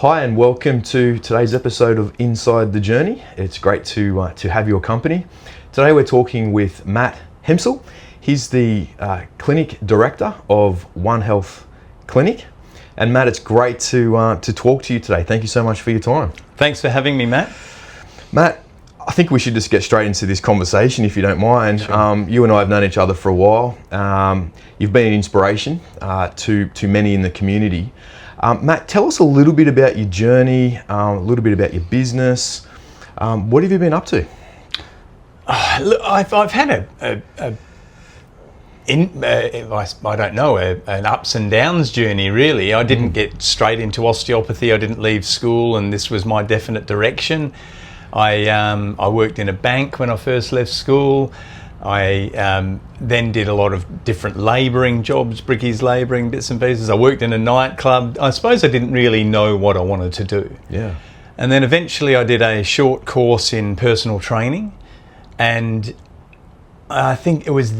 Hi and welcome to today's episode of Inside the Journey. It's great to have your company. Today we're talking with Matt Hempsell. He's the clinic director of One Health Clinic. And Matt, it's great to talk to you today. Thank you so much for your time. Thanks for having me, Matt. Matt, I think we should just get straight into this conversation if you don't mind. Sure. You and I have known each other for a while. You've been an inspiration to many in the community. Matt, tell us a little bit about your journey, a little bit about your business. What have you been up to? Look, I've had an ups and downs journey, really. I didn't get straight into osteopathy. I didn't leave school, and this was my definite direction. I worked in a bank when I first left school. I then did a lot of different labouring jobs, brickies labouring, bits and pieces. I worked in a nightclub. I suppose I didn't really know what I wanted to do. Yeah. And then eventually I did a short course in personal training, and I think it was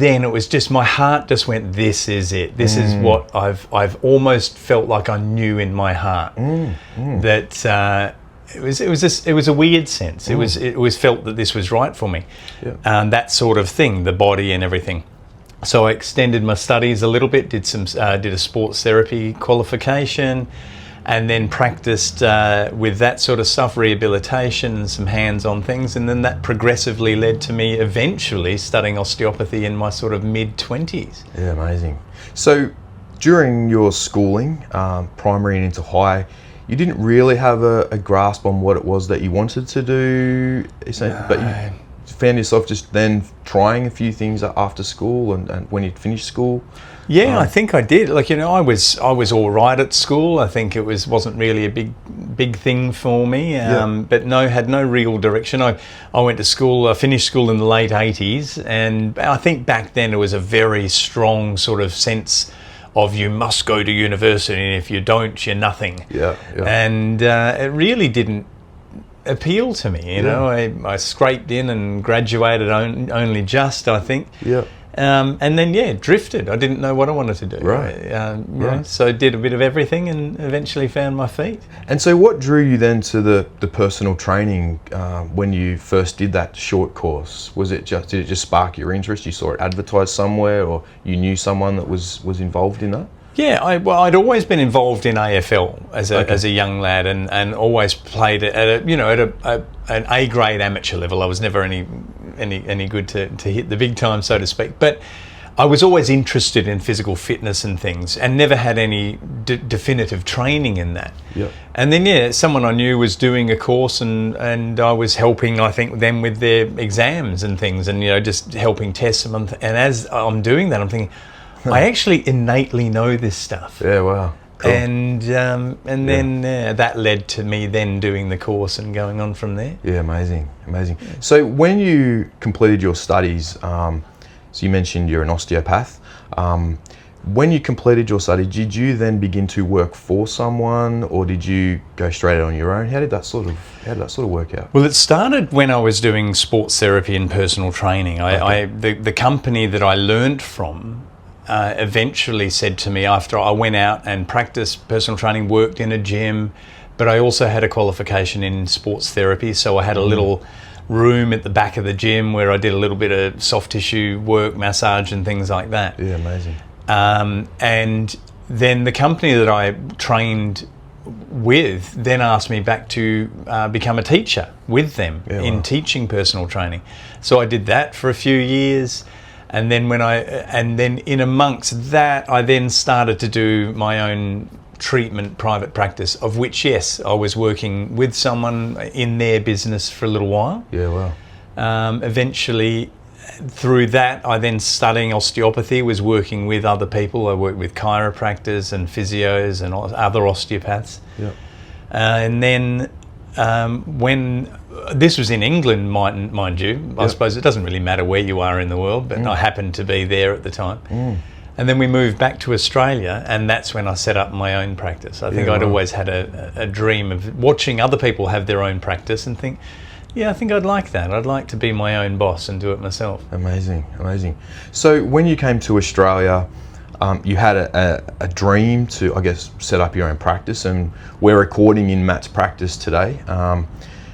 just my heart just went, this is it. This is what I've almost felt like I knew in my heart that it was a weird sense. It was felt that this was right for me. Yeah. That sort of thing, the body and everything. So I extended my studies a little bit, did a sports therapy qualification, and then practiced with that sort of stuff, rehabilitation and some hands-on things, and then that progressively led to me eventually studying osteopathy in my sort of mid-20s. Yeah, amazing. So during your schooling, primary and into high, you didn't really have a grasp on what it was that you wanted to do, but you found yourself just then trying a few things after school and when you'd finished school? Yeah, I think I did. I was all right at school. I think it wasn't really a big thing for me, but had no real direction. I went to school, I finished school in the late 80s, and I think back then it was a very strong sort of sense of you must go to university, and if you don't, you're nothing. Yeah. And it really didn't appeal to me. You know, I scraped in and graduated only just, I think. Yeah. And then drifted. I didn't know what I wanted to do. Right. You know, so did a bit of everything and eventually found my feet. And so what drew you then to the personal training when you first did that short course? Did it just spark your interest? You saw it advertised somewhere, or you knew someone that was involved in that? Yeah, I'd always been involved in AFL as a young lad, and always played at an A grade amateur level. I was never any good to hit the big time, so to speak. But I was always interested in physical fitness and things, and never had any definitive training in that. Yeah. And then someone I knew was doing a course, and I was helping, I think, them with their exams and things, and just helping test them. And as I'm doing that, I'm thinking, I actually innately know this stuff. Yeah, wow. Cool. And then that led to me then doing the course and going on from there. Yeah, amazing. So when you completed your studies, so you mentioned you're an osteopath. When you completed your study, did you then begin to work for someone, or did you go straight on your own? How did that sort of work out? Well, it started when I was doing sports therapy and personal training. The company that I learnt from eventually said to me, after I went out and practiced personal training, worked in a gym, but I also had a qualification in sports therapy, so I had a little room at the back of the gym where I did a little bit of soft tissue work, massage and things like that. Yeah, amazing. And then the company that I trained with then asked me back to become a teacher with them in teaching personal training. So I did that for a few years. And then in amongst that, I then started to do my own treatment private practice, of which, yes, I was working with someone in their business for a little while. Yeah, wow. Eventually, through that, I then studying osteopathy, was working with other people. I worked with chiropractors and physios and other osteopaths. Yeah. And then when this was in England, mind you, I suppose it doesn't really matter where you are in the world, but I happened to be there at the time. And then we moved back to Australia, and that's when I set up my own practice. I think I'd always had a dream of watching other people have their own practice and think, I think I'd like that. I'd like to be my own boss and do it myself. Amazing. So when you came to Australia, you had a dream to, I guess, set up your own practice, and we're recording in Matt's practice today,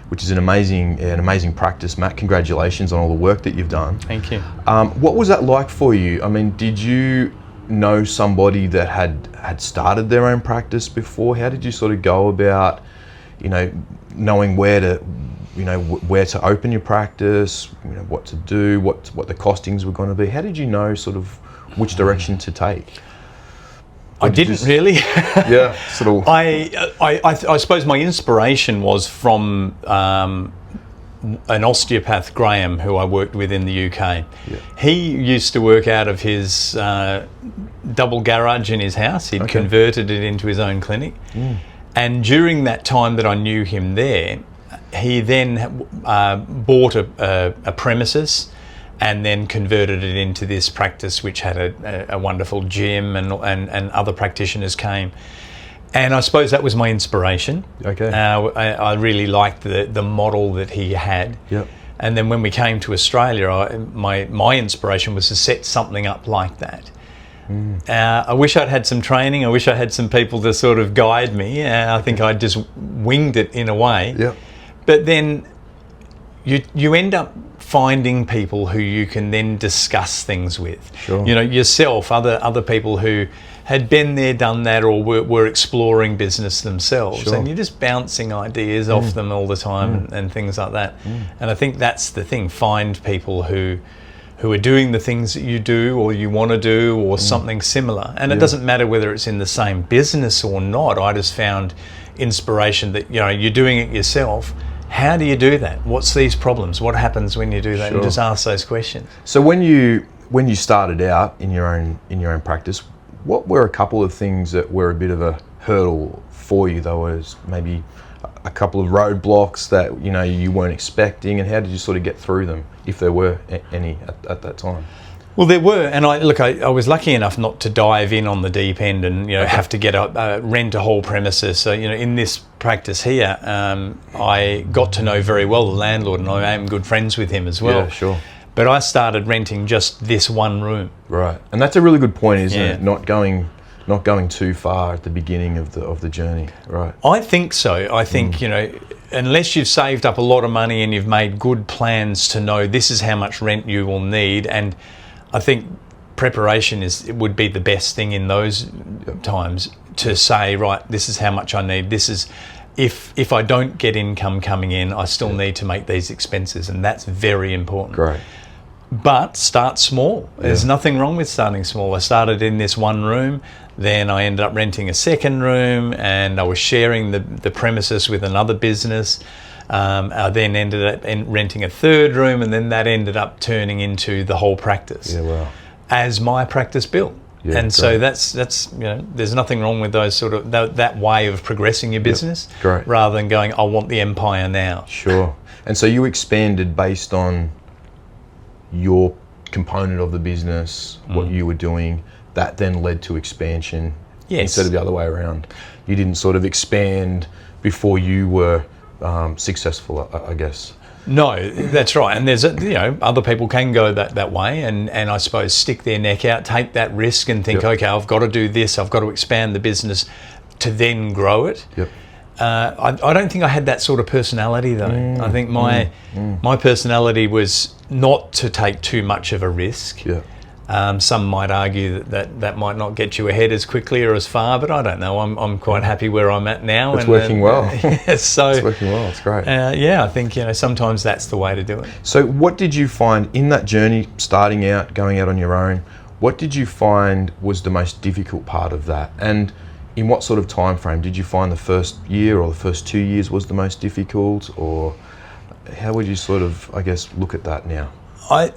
which is an amazing practice. Matt, congratulations on all the work that you've done. Thank you. What was that like for you? I mean, did you know somebody that had started their own practice before? How did you sort of go about, knowing where to open your practice, what to do, what the costings were going to be? How did you know sort of which direction to take? I didn't really. Yeah, sort of. I suppose my inspiration was from an osteopath, Graham, who I worked with in the UK. Yeah. He used to work out of his double garage in his house. He'd converted it into his own clinic. And during that time that I knew him there, he then bought a premises and then converted it into this practice, which had a wonderful gym, and other practitioners came. And I suppose that was my inspiration. Okay. I really liked the model that he had. Yep. And then when we came to Australia, my inspiration was to set something up like that. I wish I'd had some training. I wish I had some people to sort of guide me. I think I just winged it in a way. Yep. But then you end up finding people who you can then discuss things with. Sure. Yourself, other people who had been there, done that, or were exploring business themselves. Sure. And you're just bouncing ideas off them all the time and things like that. And I think that's the thing. Find people who are doing the things that you do or you want to do, or something similar. And it doesn't matter whether it's in the same business or not. I just found inspiration that, you're doing it yourself. How do you do that? What's these problems? What happens when you do that? Sure. And just ask those questions. So when you started out in your own practice, what were a couple of things that were a bit of a hurdle for you? There was maybe a couple of roadblocks that you weren't expecting, and how did you sort of get through them, if there were any at that time? Well, there were, and I was lucky enough not to dive in on the deep end and have to get rent a whole premises. So in this practice here, I got to know very well the landlord, and I am good friends with him as well. Yeah, sure. But I started renting just this one room. Right, and that's a really good point, isn't it? Not going too far at the beginning of the journey. Right. I think so. I think unless you've saved up a lot of money and you've made good plans to know this is how much rent you will need, and I think preparation would be the best thing in those times, to say, right, this is how much I need. This is if I don't get income coming in, I still need to make these expenses, and that's very important. Great. But start small. There's nothing wrong with starting small. I started in this one room, then I ended up renting a second room, and I was sharing the premises with another business. I then ended up renting a third room, and then that ended up turning into the whole practice. Yeah, wow. As my practice built. Yeah, and so that's there's nothing wrong with those sort of that way of progressing your business. Great. Rather than going, I want the empire now. Sure. And so you expanded based on your component of the business, what you were doing, that then led to expansion. Yes. Instead of the other way around. You didn't sort of expand before you were successful, I guess. No, that's right. And there's other people can go that way, and I suppose stick their neck out, take that risk, and think, okay, I've got to do this, I've got to expand the business to then grow it. Yep. I don't think I had that sort of personality though. I think my personality was not to take too much of a risk. Yeah. Some might argue that might not get you ahead as quickly or as far, but I don't know. I'm quite happy where I'm at now. It's working well. So it's working well. It's great. I think sometimes that's the way to do it. So what did you find in that journey, starting out, going out on your own? What did you find was the most difficult part of that? And in what sort of time frame? Did you find the first year or the first 2 years was the most difficult, or how would you sort of, I guess, look at that now?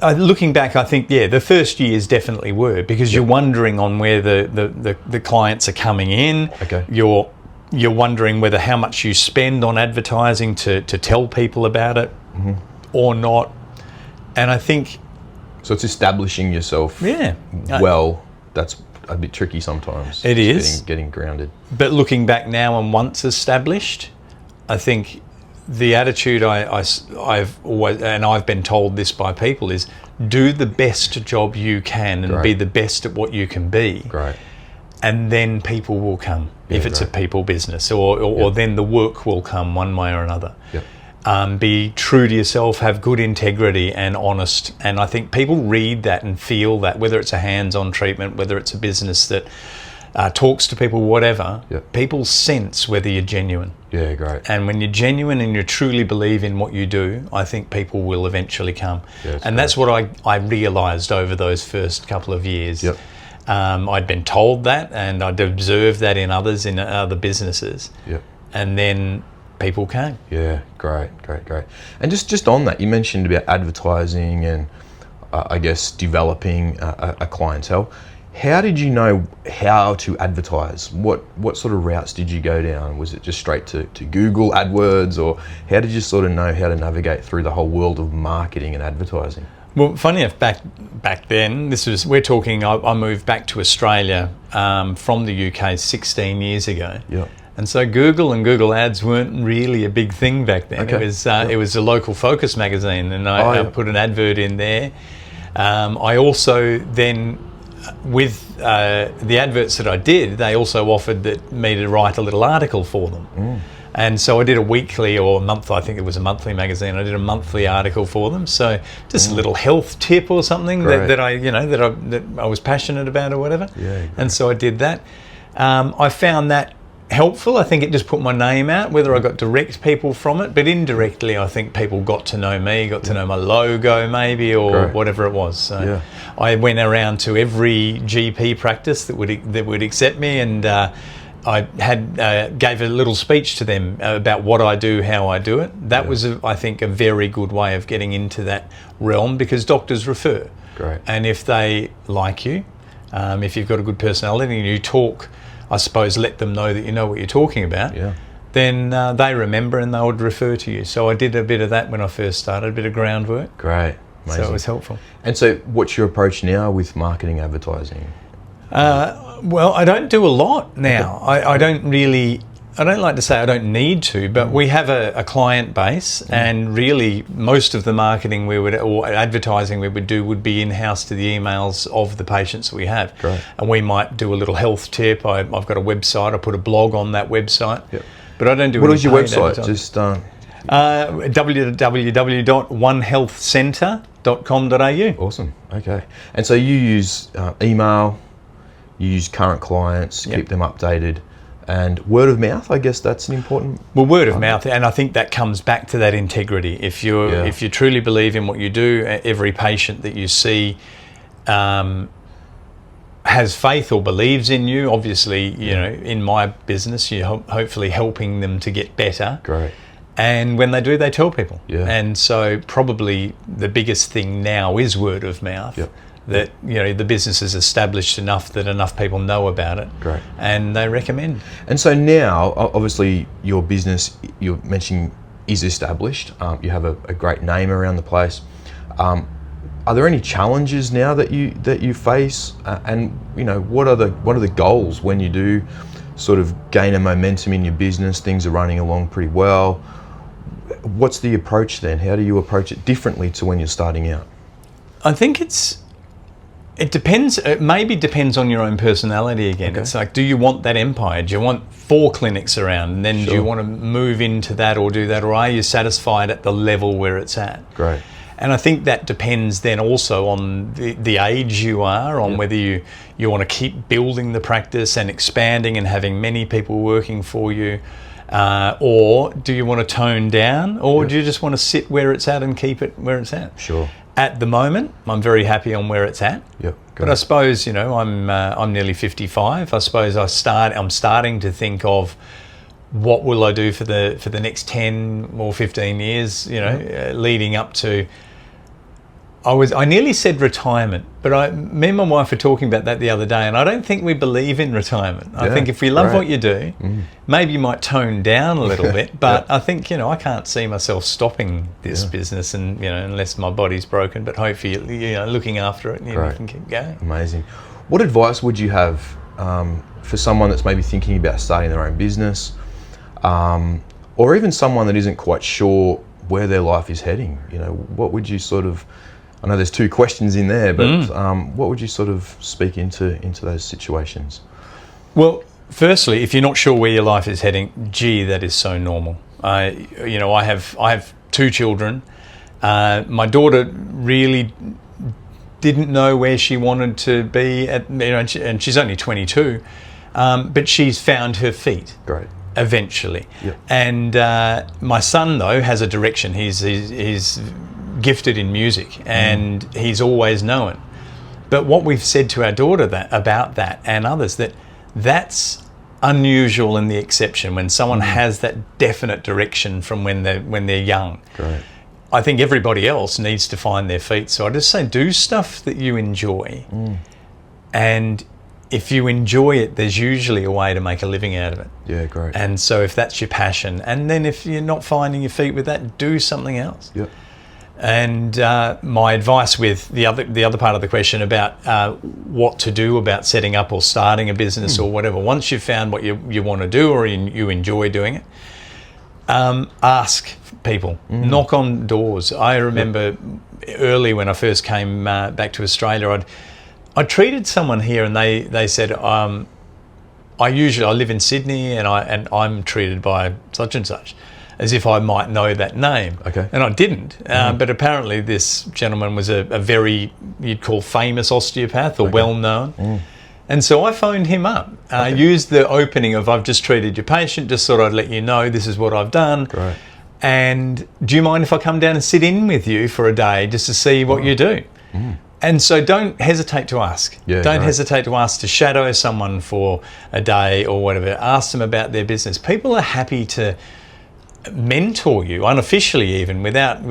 Looking back, I think, the first years definitely were, because you're wondering on where the clients are coming in. Okay. You're wondering whether how much you spend on advertising to tell people about it or not. And I think... So it's establishing yourself well. That's a bit tricky sometimes. It is. Getting grounded. But looking back now and once established, I think the attitude I've always, and I've been told this by people, is do the best job you can and be the best at what you can be. Great. And then people will come, if it's a people business, or then the work will come one way or another. Yep. Be true to yourself, have good integrity and honest. And I think people read that and feel that, whether it's a hands-on treatment, whether it's a business that talks to people, whatever, people sense whether you're genuine. Yeah, great. And when you're genuine and you truly believe in what you do, I think people will eventually come. Yeah, and that's what I realised over those first couple of years. Yep. I'd been told that, and I'd observed that in others, in other businesses. Yep. And then people came. Yeah, great. And just on that, you mentioned about advertising and I guess developing a clientele. How did you know how to advertise? What sort of routes did you go down? Was it just straight to Google AdWords, or how did you sort of know how to navigate through the whole world of marketing and advertising? Well, funny enough, back then, we're talking, I moved back to Australia from the UK 16 years ago. Yeah. And so Google and Google Ads weren't really a big thing back then. Okay. It was a local focus magazine, and I put an advert in there. I also then, with the adverts that I did, they also offered me to write a little article for them. Mm. And so I did a weekly or a month, I think it was a monthly magazine, I did a monthly article for them. So just a little health tip or something that I was passionate about or whatever. Yeah, and so I did that. I found that helpful. I think it just put my name out, whether I got direct people from it, but indirectly I think people got to know me, got to know my logo maybe, or whatever it was. So I went around to every GP practice that would accept me, and I gave a little speech to them about what I do, how I do it. That was, I think, a very good way of getting into that realm, because doctors refer. Great. And if they like you, if you've got a good personality and you talk, I suppose, let them know that you know what you're talking about, then they remember and they would refer to you. So I did a bit of that when I first started, a bit of groundwork. Great. Amazing. So it was helpful. And so what's your approach now with marketing advertising? Well, I don't do a lot now. I don't like to say I don't need to, but we have a client base, and really most of the marketing or advertising we would do would be in-house to the emails of the patients that we have. Great. And we might do a little health tip. I've got a website. I put a blog on that website. Yep. But I don't do What any is your paid website? advertising. Just www.onehealthcentre.com.au. Awesome. Okay. And so you use email, you use current clients, keep them updated, and word of mouth, I guess that's an important... Well, word of mouth, and I think that comes back to that integrity. If you truly believe in what you do, every patient that you see has faith or believes in you. Obviously, in my business, you're hopefully helping them to get better. Great. And when they do, they tell people. Yeah. And so probably the biggest thing now is word of mouth. Yep. That the business is established enough that enough people know about it. Great. And they recommend. And so now, obviously, your business, you're mentioning, is established. You have a great name around the place. Are there any challenges now that you face? And what are the goals when you do sort of gain a momentum in your business? Things are running along pretty well. What's the approach then? How do you approach it differently to when you're starting out? I think it depends. It maybe depends on your own personality again. Okay. It's like, do you want that empire? Do you want 4 clinics around, and then do you want to move into that or do that, or are you satisfied at the level where it's at? Great. And I think that depends then also on the age you are, on whether you want to keep building the practice and expanding and having many people working for you, or do you want to tone down, or do you just want to sit where it's at and keep it where it's at? Sure. At the moment, I'm very happy on where it's at. Yep. But I suppose I'm nearly 55. I suppose I'm starting to think of what will I do for the next 10 or 15 years. Leading up to. I nearly said retirement, but me and my wife were talking about that the other day, and I don't think we believe in retirement. I think if we love what you do, maybe you might tone down a little bit, but I think, I can't see myself stopping this business, and, unless my body's broken, but hopefully, looking after it, you can keep going. Amazing. What advice would you have for someone that's maybe thinking about starting their own business? or even someone that isn't quite sure where their life is heading, what would you sort of, I know there's two questions in there, but what would you sort of speak into those situations? Well, firstly, if you're not sure where your life is heading, that is so normal. I have two children. My daughter really didn't know where she wanted to be and she's only 22, but she's found her feet. Great. Eventually. Yep. And my son, though, has a direction. He's gifted in music, and he's always known. But what we've said to our daughter about that and others, that's unusual and the exception when someone has that definite direction from when they're young. Great. I think everybody else needs to find their feet. So I just say do stuff that you enjoy, and if you enjoy it, there's usually a way to make a living out of it. Yeah, great. And so if that's your passion, and then if you're not finding your feet with that, do something else. Yep. And my advice with the other part of the question about what to do about setting up or starting a business or whatever, once you've found what you want to do or you enjoy doing it, ask people, knock on doors. I remember early when I first came back to Australia, I treated someone here and they said, I live in Sydney and I'm treated by such and such, as if I might know that name. Okay. And I didn't. But apparently this gentleman was a very, you'd call famous osteopath or well-known. And so I phoned him up. I used the opening of, I've just treated your patient, just thought I'd let you know this is what I've done. Great. And do you mind if I come down and sit in with you for a day just to see what you do? And so don't hesitate to ask. Yeah, don't great. hesitate to ask to shadow someone for a day or whatever. Ask them about their business. People are happy to mentor you unofficially, even without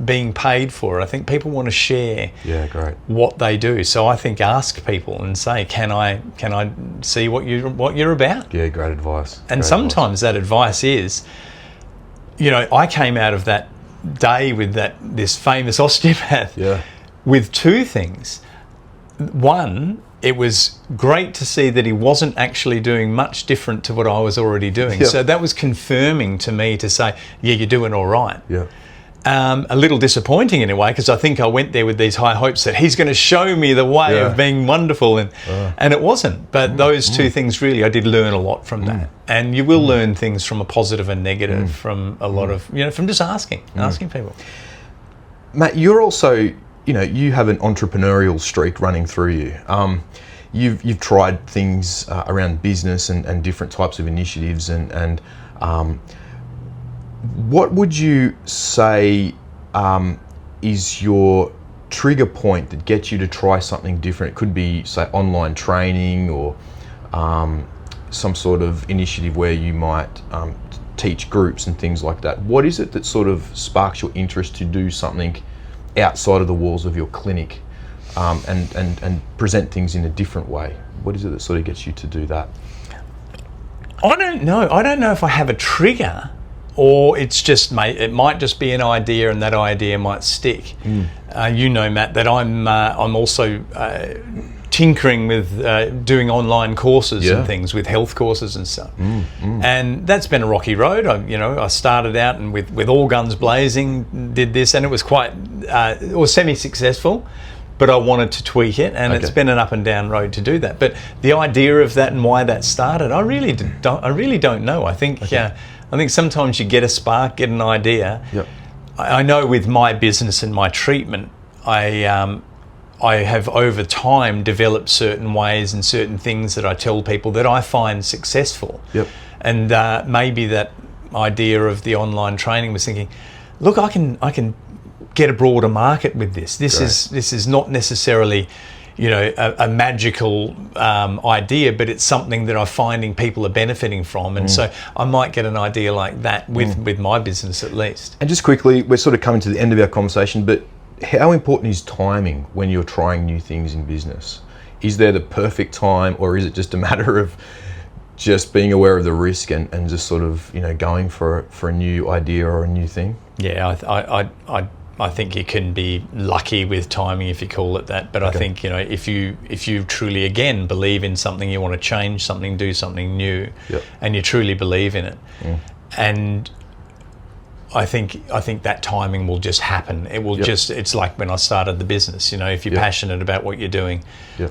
being paid for it. I think people want to share what they do. So I think ask people and say, can I see what you're about? Yeah, great advice. And sometimes that advice is, I came out of that day with this famous osteopath with two things. One, it was great to see that he wasn't actually doing much different to what I was already doing. So that was confirming to me to say, yeah, you're doing all right. Yeah. A little disappointing in a way, because I think I went there with these high hopes that he's going to show me the way of being wonderful, and it wasn't. But those two things, really, I did learn a lot from that. And you will learn things from a positive and negative from a lot of, from just asking people. Matt, you're also, you have an entrepreneurial streak running through you. You've tried things around business and different types of initiatives, and what would you say is your trigger point that gets you to try something different? It could be, say, online training or some sort of initiative where you might teach groups and things like that. What is it that sort of sparks your interest to do something outside of the walls of your clinic and present things in a different way? What is it that sort of gets you to do that? I don't know. I don't know if I have a trigger, or it might just be an idea, and that idea might stick. Matt, that I'm also tinkering with doing online courses and things, with health courses and stuff. And that's been a rocky road. I started out and with all guns blazing did this, and it was it was semi-successful, but I wanted to tweak it, and it's been an up and down road to do that. But the idea of that and why that started, I really don't know. I think sometimes you get a spark, get an idea. Yep. I know with my business and my treatment, I have over time developed certain ways and certain things that I tell people that I find successful. Yep. And maybe that idea of the online training was thinking, look, I can get a broader market with this. This is not necessarily, a magical idea, but it's something that I'm finding people are benefiting from. And so I might get an idea like that with my business at least. And just quickly, we're sort of coming to the end of our conversation, but how important is timing when you're trying new things in business? Is there the perfect time, or is it just a matter of just being aware of the risk and just sort of, going for a new idea or a new thing? Yeah, I think you can be lucky with timing, if you call it that. But I think, if you truly, again, believe in something, you want to change something, do something new, and you truly believe in it, and I think that timing will just happen. It will just, it's like when I started the business, you know, if you're passionate about what you're doing,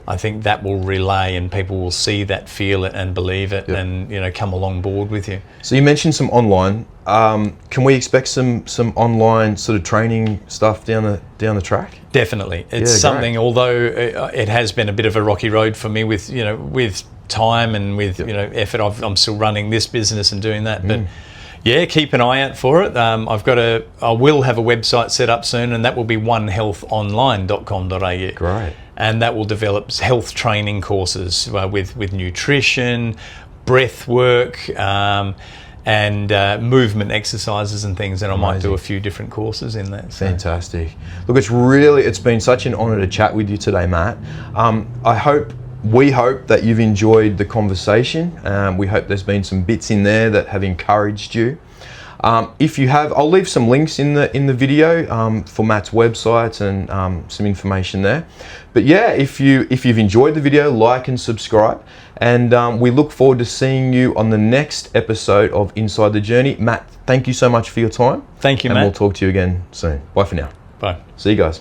I think that will relay and people will see that, feel it and believe it and, you know, come along board with you. So you mentioned some online. Can we expect some online sort of training stuff down the track? Definitely. It's something, although it has been a bit of a rocky road for me with, you know, with time and with, you know, effort. I'm still running this business and doing that, but yeah, keep an eye out for it. I will have a website set up soon, and that will be onehealthonline.com.au. Great. And that will develop health training courses with nutrition, breath work, and movement exercises and things. And I might do a few different courses in that. So. Fantastic. Look, it's been such an honour to chat with you today, Matt. We hope that you've enjoyed the conversation. We hope there's been some bits in there that have encouraged you. If you have, I'll leave some links in the video for Matt's website and some information there. But yeah, if you've enjoyed the video, like and subscribe. And we look forward to seeing you on the next episode of Inside the Journey. Matt, thank you so much for your time. Thank you, Matt. And we'll talk to you again soon. Bye for now. Bye. See you guys.